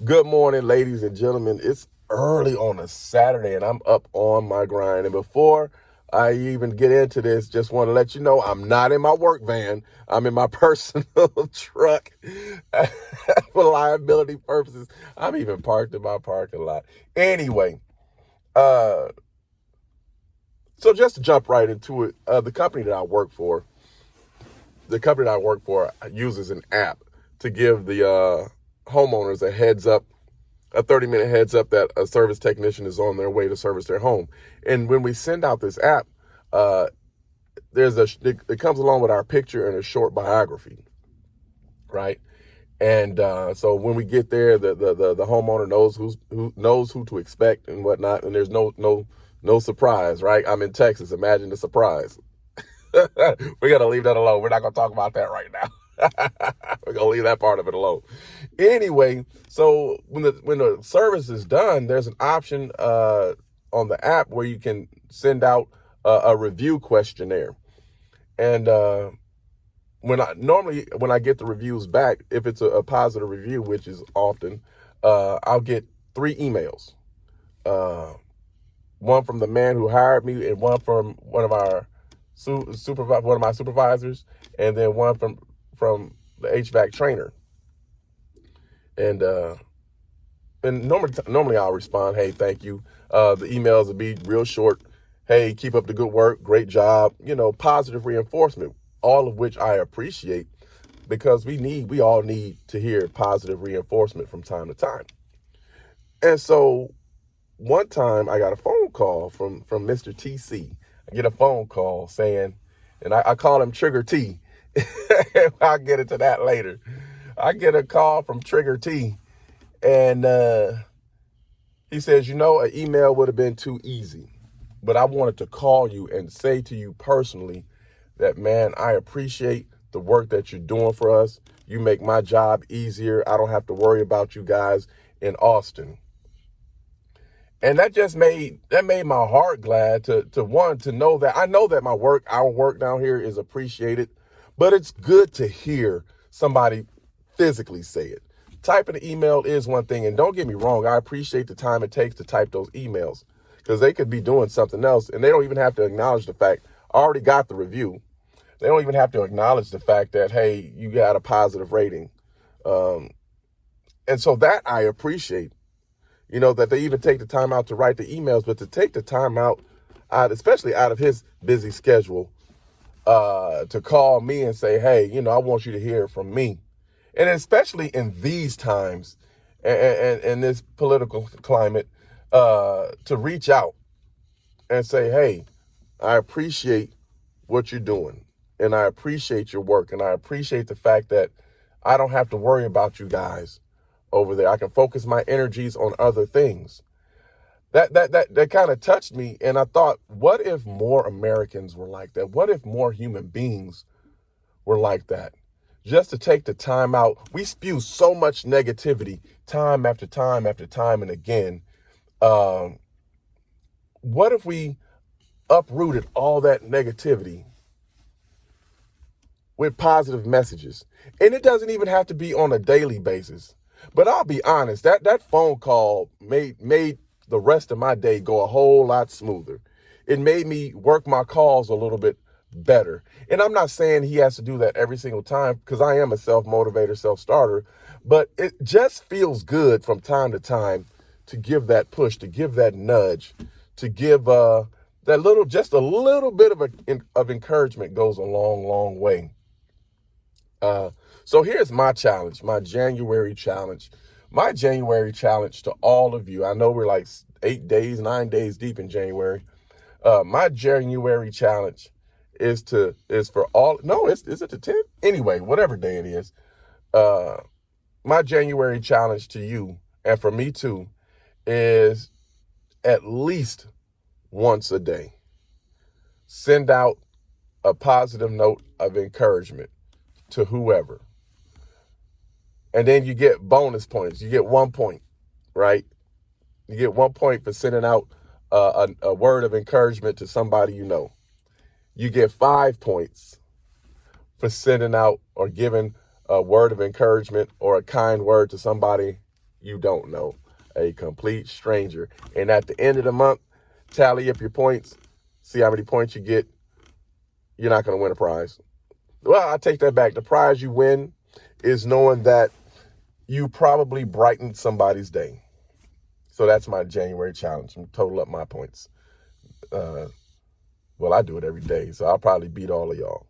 Good morning, ladies and gentlemen. It's early on a Saturday and I'm up on my grind. And before I even get into this, just want to let you know I'm not in my work van. I'm in my personal truck for liability purposes. I'm even parked in my parking lot. Anyway, uh, so just to jump right into it, the company that I work for uses an app to give the homeowners a heads up, a 30-minute heads up that a service technician is on their way to service their home. And when we send out this app, uh, it comes along with our picture and a short biography, right? And so when we get there, the homeowner knows who to expect and whatnot, and there's no surprise, right? I'm in Texas. Imagine the surprise. We got to leave that alone. We're not going to talk about that right now. We're going to leave that part of it alone. Anyway, so when the service is done, there's an option on the app where you can send out a review questionnaire. And when I get the reviews back, if it's a positive review, which is often, I'll get 3 emails. One from the man who hired me, and one from one of my supervisors, and then one from the HVAC trainer. And normally I'll respond, hey, thank you. The emails will be real short. Hey, keep up the good work, great job. Positive reinforcement, all of which I appreciate, because we all need to hear positive reinforcement from time to time. And so one time I got a phone call from Mr. TC. I get a phone call saying, and I call him Trigger T. I'll get into that later. I get a call from Trigger T, and he says, an email would have been too easy, but I wanted to call you and say to you personally that, man, I appreciate the work that you're doing for us. You make my job easier. I don't have to worry about you guys in Austin. And that made my heart glad to know that I know that our work down here is appreciated, but it's good to hear somebody physically say it. Typing an email is one thing, and don't get me wrong, I appreciate the time it takes to type those emails, because they could be doing something else and they don't even have to acknowledge the fact I already got the review. They don't even have to acknowledge the fact that, hey, you got a positive rating. And so that I appreciate. That they even take the time out to write the emails, but to take the time out, especially out of his busy schedule, to call me and say, hey, I want you to hear from me. And especially in these times and this political climate, to reach out and say, hey, I appreciate what you're doing, and I appreciate your work, and I appreciate the fact that I don't have to worry about you guys over there. I can focus my energies on other things. That kind of touched me, and I thought, what if more Americans were like that? What if more human beings were like that? Just to take the time out. We spew so much negativity time after time after time and again. What if we uprooted all that negativity with positive messages? And it doesn't even have to be on a daily basis. But I'll be honest, that phone call made the rest of my day go a whole lot smoother. It made me work my calls a little bit better. And I'm not saying he has to do that every single time, because I am a self-motivator, self-starter, but it just feels good from time to time to give that push, to give that nudge, to give just a little bit of encouragement goes a long, long way. So here's my challenge, my January challenge. My January challenge to all of you. I know we're like 9 days deep in January. My January challenge is for all. No, is it the 10th? Anyway, whatever day it is. My January challenge to you, and for me too, is at least once a day, send out a positive note of encouragement to whoever. And then you get bonus points. You get 1 point, right? You get 1 point for sending out a word of encouragement to somebody you know. You get 5 points for sending out or giving a word of encouragement or a kind word to somebody you don't know, a complete stranger. And at the end of the month, tally up your points, see how many points you get. You're not going to win a prize. Well, I take that back. The prize you win is knowing that you probably brightened somebody's day. So that's my January challenge. I'm total up my points. Well, I do it every day, so I'll probably beat all of y'all.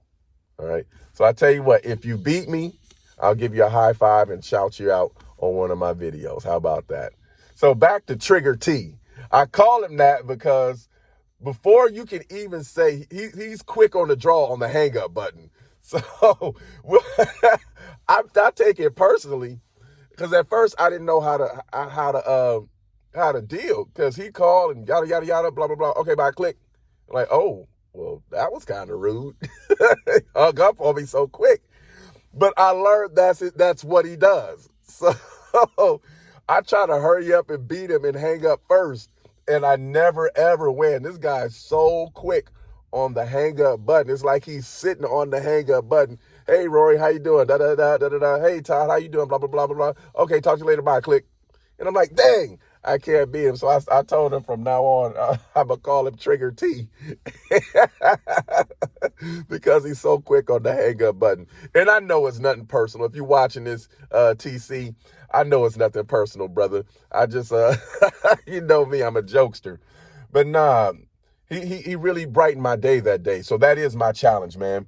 All right. So I tell you what, if you beat me, I'll give you a high five and shout you out on one of my videos. How about that? So back to Trigger T. I call him that because before you can even say, he's quick on the draw on the hang up button. So I take it personally because at first I didn't know how to deal, because he called and yada yada yada blah blah blah. Okay, bye. Click. I'm like, oh, well, that was kind of rude. Hung up on me so quick. But I learned that's what he does. So I try to hurry up and beat him and hang up first, and I never ever win. This guy's so quick on the hang up button. It's like he's sitting on the hang up button. Hey, Rory, how you doing? Da da da da da da. Hey, Todd, how you doing? Blah blah blah blah blah. Okay, talk to you later. Bye. Click. And I'm like, dang, I can't beat him. So I told him from now on, I'm going to call him Trigger T because he's so quick on the hang up button. And I know it's nothing personal. If you're watching this, TC, I know it's nothing personal, brother. I just, you know me, I'm a jokester. But nah, he really brightened my day that day. So that is my challenge, man.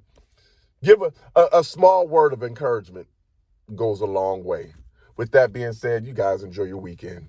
Give a small word of encouragement goes a long way. With that being said, you guys enjoy your weekend.